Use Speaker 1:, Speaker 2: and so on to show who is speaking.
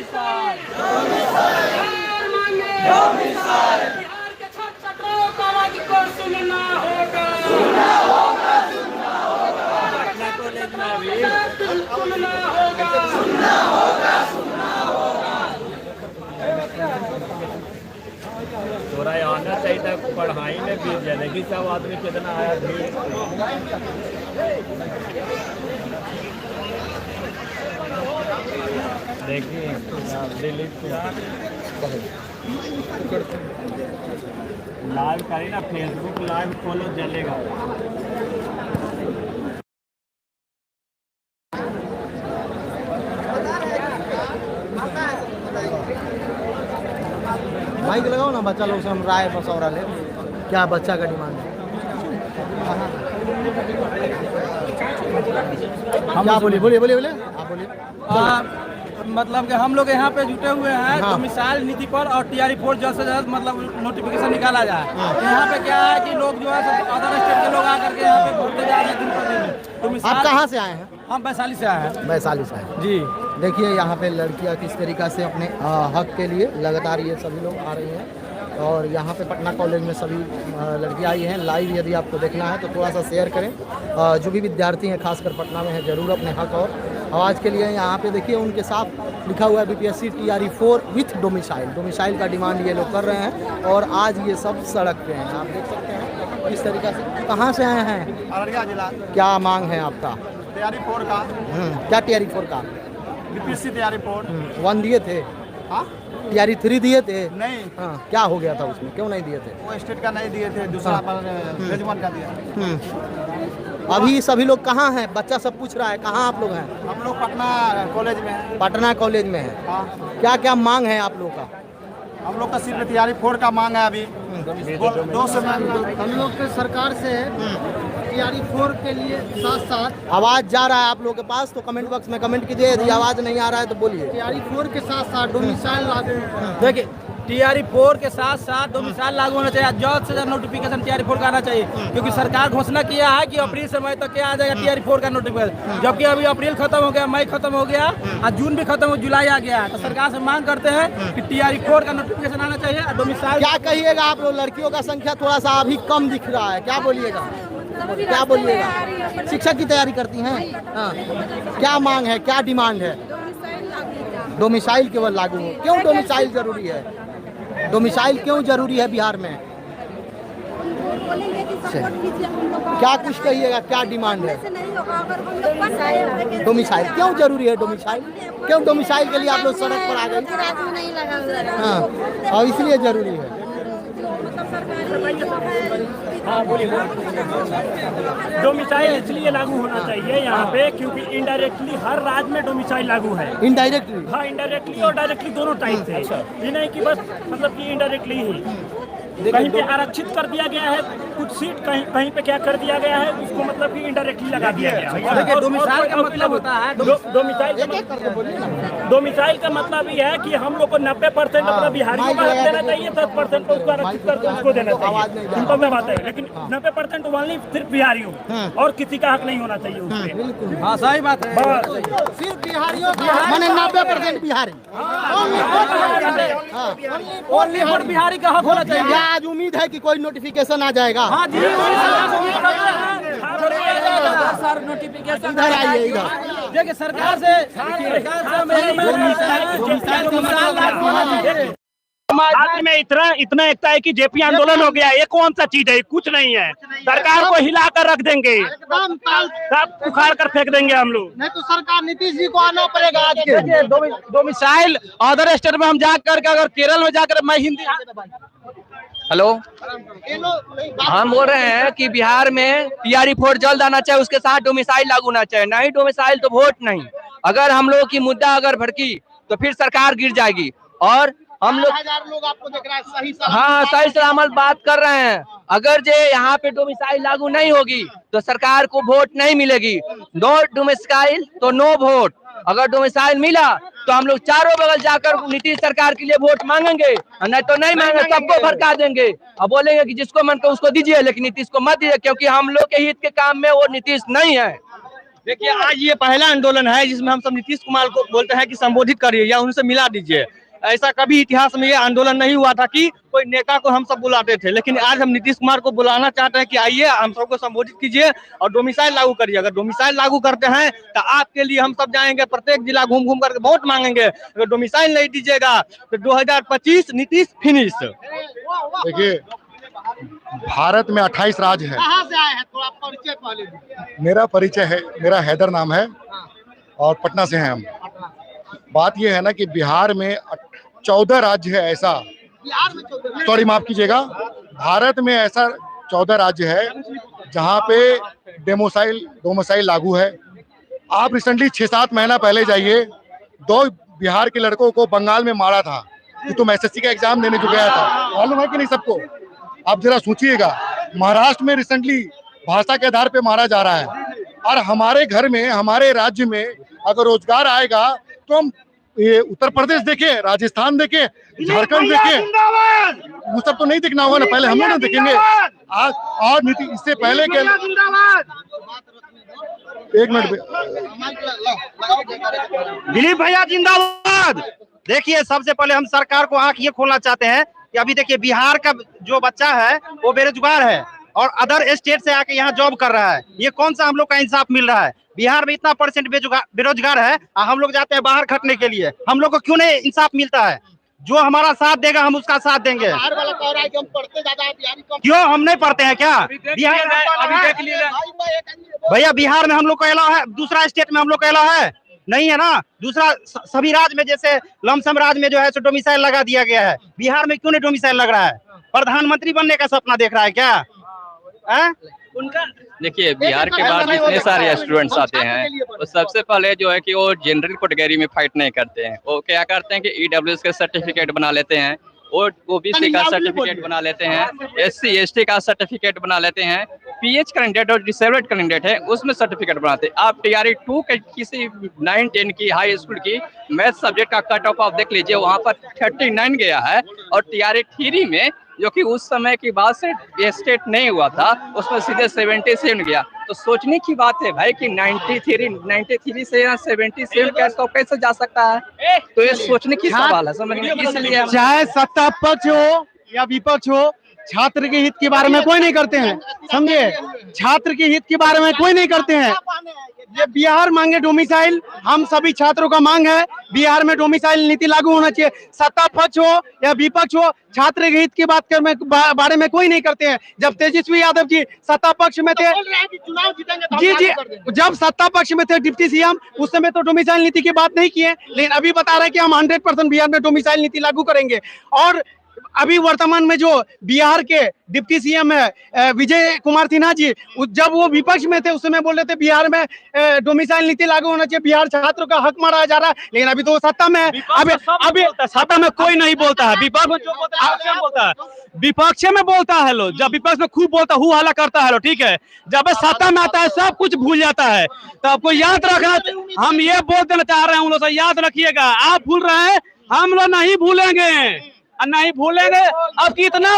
Speaker 1: बिहार के छात्रों को आवाज को सुनना होगा, सुनना होगा, सुनना होगा। पटना कॉलेज में भी सुनना होगा, सुनना होगा, सुनना होगा। थोड़ा आना चाहिए था, पढ़ाई में भी जलेगी सब आदमी कितना आया भीड़। देखिए दिल्ली लाइव करी ना, फेसबुक लाइव खोलो जलेगा।
Speaker 2: माइक लगाओ ना, बच्चा लोग से हम राय मशवरा ले, क्या बच्चा का डिमांड है। क्या बोलिए बोलिए बोलिए बोलिए आप बोलिए।
Speaker 3: मतलब कि हम लोग यहाँ पे जुटे हुए हैं तो मिसाइल नीति पर और TRE-4 जल्द से जल्द मतलब नोटिफिकेशन निकाला जाए। यहाँ पे क्या है कि लोग जो है अदर स्टेट के लोग आकर के यहाँ पे घूमते जा रहे हैं दिन पर दिन। तो
Speaker 2: आप कहाँ से आए हैं?
Speaker 3: हम वैशाली से आए हैं।
Speaker 2: वैशाली से आए
Speaker 3: जी।
Speaker 2: देखिए यहाँ पे लड़कियाँ किस तरीक़ा से अपने हक के लिए लगातार ये सभी लोग आ रही हैं, और यहाँ पे पटना कॉलेज में सभी लड़कियाँ आई हैं। लाइव यदि आपको देखना है तो थोड़ा सा शेयर करें। जो भी विद्यार्थी हैं खासकर पटना में हैं, ज़रूर अपने हक और आवाज़ के लिए यहाँ पे देखिए उनके साथ लिखा हुआ है BPSC TRE-4 with domicile. Domicile का डिमांड ये लोग कर रहे हैं और आज ये सब सड़क पे हैं, आप देख सकते हैं इस तरीक़ा से। कहाँ से आए हैं?
Speaker 3: अररिया जिला।
Speaker 2: क्या मांग है आपका?
Speaker 3: TRE-4 का।
Speaker 2: क्या TRE-4 का?
Speaker 3: BPSC TRE-4
Speaker 2: 1 दिए थे?
Speaker 3: हाँ,
Speaker 2: TRE-3 दिए थे?
Speaker 3: नहीं।
Speaker 2: हाँ, क्या हो गया था उसमें, क्यों नहीं दिए थे?
Speaker 3: वो स्टेट का नहीं दिए थे, दूसरा फेज 1 का दिया।
Speaker 2: अभी सभी लोग कहाँ हैं? बच्चा सब पूछ रहा है कहाँ आप लोग हैं?
Speaker 3: हम लोग पटना कॉलेज में हैं।
Speaker 2: पटना कॉलेज में है।
Speaker 3: हाँ।
Speaker 2: क्या क्या मांग है आप लोग का?
Speaker 3: हम लोग का सिर्फ TRE-4 का मांग है अभी। 200
Speaker 2: हम लोग के सरकार से TRE-4 के लिए साथ साथ आवाज़ जा रहा है आप लोगों के पास, तो कमेंट बॉक्स में कमेंट कीजिए। यदि आवाज़ नहीं आ रहा है तो बोलिए। TRE-4 के साथ साथ डोमिसाइल लागू।
Speaker 3: देखिए TRE-4 के साथ साथ डोमिसाइल लागू होना चाहिए। जल्द से जल्द नोटिफिकेशन TRE-4 का आना चाहिए, क्योंकि सरकार घोषणा किया है कि अप्रैल से मई तक क्या आ जाएगा TRE-4 का नोटिफिकेशन, जबकि अभी अप्रैल खत्म हो गया, मई खत्म हो गया और जून भी खत्म हो, जुलाई आ गया है। तो सरकार से मांग करते हैं कि TRE-4 का नोटिफिकेशन आना चाहिए और डोमिसाइल।
Speaker 2: क्या कहिएगा आप लोग? लड़कियों का संख्या थोड़ा सा अभी कम दिख रहा है, क्या बोलिएगा? क्या बोलिएगा? शिक्षक की तैयारी करती हैं? हाँ। क्या मांग है, क्या डिमांड है? डोमिसाइल केवल लागू हो। क्यों डोमिसाइल जरूरी है? डोमिसाइल क्यों जरूरी है बिहार में? क्या कुछ कहिएगा, क्या डिमांड है? डोमिसाइल क्यों जरूरी है? डोमिसाइल क्यों? डोमिसाइल के लिए आप लोग सड़क पर आ गए? हाँ, और इसलिए जरूरी है।
Speaker 4: डोमिसाइल इसलिए लागू होना चाहिए यहाँ पे क्योंकि इनडायरेक्टली हर राज्य में डोमिसाइल लागू है।
Speaker 2: इनडायरेक्टली?
Speaker 4: हाँ, इनडायरेक्टली और डायरेक्टली दोनों टाइप से। ये नहीं कि बस मतलब कि इनडायरेक्टली ही कहीं पे आरक्षित कर दिया गया है कुछ सीट, कहीं पे क्या कर दिया गया है उसको मतलब कि इनडायरेक्टली लगा दिया गया है।
Speaker 3: डोमिसाइल का मतलब होता है
Speaker 4: डोमिसाइल का मतलब ये है कि हम लोग को 90% अपना बिहारियों को हक देना चाहिए, 10% उसको आरक्षित करके उसको देना चाहिए। सिंपल में बात है, लेकिन 90% ओनली सिर्फ बिहारियों और किसी का हक नहीं होना चाहिए उसमें।
Speaker 3: हाँ, सही बात है।
Speaker 2: सिर्फ बिहारियों का, माने 90% बिहारी,
Speaker 3: ओनली फॉर बिहारी का हक होना चाहिए।
Speaker 2: आज उम्मीद है कि कोई नोटिफिकेशन आ जाएगा।
Speaker 3: हाँ जी, नोटिफिकेशन
Speaker 2: इधर आइए, इधर
Speaker 3: देखिए सरकार से
Speaker 4: राज्य में इतना एकता है कि जेपी आंदोलन हो गया। ये कौन सा चीज है? कुछ नहीं है। सरकार को हिला कर रख देंगे, सब उखाड़ कर फेंक देंगे हम लोग।
Speaker 2: नहीं तो सरकार नीतीश जी को आना पड़ेगा। आज के
Speaker 3: डोमिसाइल अदर स्टेट में हम जाकर के, अगर केरल में जाकर, मैं हिंदी। हेलो, हम बोल रहे हैं कि बिहार में TRE-4 जल्द आना चाहिए, उसके साथ डोमिसाइल लागू होना चाहिए। नहीं डोमिसाइल तो वोट नहीं। अगर हम लोग की मुद्दा अगर भड़की तो फिर सरकार गिर जाएगी। और हम लोग
Speaker 2: आपको देख रहा है सही
Speaker 3: हाँ सही सलामत बात कर रहे हैं। अगर जे यहाँ पे डोमिसाइल लागू नहीं होगी तो सरकार को वोट नहीं मिलेगी। नो डोमिसाइल तो नो वोट। अगर डोमिसाइल मिला तो हम लोग चारों बगल जाकर नीतीश सरकार के लिए वोट मांगेंगे, नहीं तो नहीं मांगेंगे, सबको भड़का देंगे और बोलेंगे कि जिसको मन को उसको दीजिए, लेकिन नीतीश को मत दीजिए, क्योंकि हम लोग के हित के काम में वो नीतीश नहीं है। देखिए आज ये पहला आंदोलन है जिसमें हम सब नीतीश कुमार को बोलते हैं कि संबोधित करिए या उनसे मिला दीजिए। ऐसा कभी इतिहास में ये आंदोलन नहीं हुआ था कि कोई नेता को हम सब बुलाते थे, लेकिन आज हम नीतीश कुमार को बुलाना चाहते हैं कि आइए हम सबको संबोधित कीजिए और डोमिसाइल लागू करिए। अगर डोमिसाइल लागू करते हैं तो आपके लिए हम सब जाएंगे, प्रत्येक जिला घूम घूम करके वोट मांगेंगे। अगर डोमिसाइल नहीं दीजिएगा तो 2025 नीतीश फिनिश।
Speaker 5: देखिए भारत में 28 राज्य है।
Speaker 2: कहाँ से आए हैं थोड़ा परिचय पहले दीजिए।
Speaker 5: मेरा परिचय है, मेरा हैदर नाम है और पटना से हैं हम। बात यह है ना कि बिहार में 14 राज्य है ऐसा,
Speaker 2: बिहार में 14
Speaker 5: सॉरी माफ कीजिएगा, भारत में ऐसा 14 राज्य है जहाँ पे डोमिसाइल लागू है। आप रिसेंटली 6-7 महीना पहले जाइए, 2 बिहार के लड़कों को बंगाल में मारा था कि तुम एसएससी का एग्जाम देने जो गया था, मालूम है कि नहीं सबको? आप जरा सोचिएगा, महाराष्ट्र में रिसेंटली भाषा के आधार पे मारा जा रहा है। और हमारे घर में, हमारे राज्य में अगर रोजगार आएगा तो हम ये उत्तर प्रदेश देखें, राजस्थान देखें, झारखंड देखें, वो सब तो नहीं दिखना होगा ना, पहले हम लोग ना देखेंगे। आज और नीति इससे पहले के एक मिनट
Speaker 6: दिलीप भैया जिंदाबाद। देखिए सबसे पहले हम सरकार को आंख ये खोलना चाहते हैं कि अभी देखिए बिहार का जो बच्चा है वो बेरोजगार है और अदर स्टेट से आके यहाँ जॉब कर रहा है। ये कौन सा हम लोग का इंसाफ मिल रहा है? बिहार में इतना % बेरोजगार है और हम लोग जाते हैं बाहर खटने के लिए। हम लोग को क्यों नहीं इंसाफ मिलता है? जो हमारा साथ देगा हम उसका साथ देंगे।
Speaker 2: बिहार वाला कह रहा है कि हम पढ़ते ज्यादा है, बिहारी कम।
Speaker 6: क्यों हम नहीं पढ़ते हैं क्या? बिहार भैया बिहार में हम लोग को अलाउ है, दूसरा स्टेट में हम लोग को अलाउ है नहीं है ना। दूसरा सभी राज्य में जैसे लमसम राज्य में जो है सो डोमिसाइल लगा दिया गया है, बिहार में क्यों नहीं डोमिसाइल लग रहा है? प्रधानमंत्री बनने का सपना देख रहा है क्या?
Speaker 3: उनका देखिए बिहार के बाद जितने सारे स्टूडेंट्स आते हैं वो सबसे पहले जो है कि वो जनरल कैटेगरी में फाइट नहीं करते हैं। वो क्या करते हैं कि ईडब्ल्यूएस का सर्टिफिकेट बना लेते हैं, और ओबीसी का सर्टिफिकेट बना लेते हैं, SC ST का सर्टिफिकेट बना लेते हैं, PH कैंडिडेट और डिसेबल्ड कैंडिडेट है उसमें सर्टिफिकेट बनाते हैं। आप TRE 2 के किसी 9-10 की हाई स्कूल की मैथ सब्जेक्ट का कट ऑफ आप देख लीजिए, वहाँ पर 39 गया है। और TRE 3 में जो कि उस समय की बात से स्टेट नहीं हुआ था, उसमें सीधे 77 गया। तो सोचने की बात है भाई कि 93 से यहाँ 77 कैसे जा सकता है? तो ये सोचने की सवाल है, समझ में। इसलिए
Speaker 7: चाहे सत्ता पक्ष हो या विपक्ष हो, छात्र के हित के बारे में कोई नहीं करते हैं, समझे? छात्र के हित के बारे में कोई नहीं करते हैं। ये बिहार मांगे डोमिसाइल, हम सभी छात्रों का मांग है बिहार में डोमिसाइल नीति लागू होना चाहिए। सत्ता पक्ष हो या विपक्ष हो, छात्र के हित की बात बारे में कोई नहीं करते हैं। जब तेजस्वी यादव जी सत्ता पक्ष में थे, जी जब सत्ता पक्ष में थे डिप्टी CM, उस समय तो डोमिसाइल नीति की बात नहीं किए, लेकिन अभी बता रहे हैं कि हम 100% बिहार में डोमिसाइल नीति लागू करेंगे। और अभी वर्तमान में जो बिहार के डिप्टी CM है विजय कुमार सिन्हा जी, जब वो विपक्ष में थे उस समय बोल रहे थे बिहार में डोमिसाइल नीति लागू होना चाहिए, बिहार छात्रों का हक मारा जा रहा है। लेकिन अभी तो वो सत्ता में है, अभी सत्ता में कोई नहीं बोलता है। विपक्ष में जो बोलता है, विपक्ष में बोलता है लोग, जब विपक्ष में खूब बोलता हु हल्ला करता है लो, ठीक है। जब सत्ता में आता है सब कुछ भूल जाता है। तो आपको याद रखना, हम ये बोल देना चाह रहे हैं, उन लोग से याद रखिएगा। आप भूल रहे हैं, हम लोग नहीं भूलेंगे, नहीं भूलेंगे। अब कितना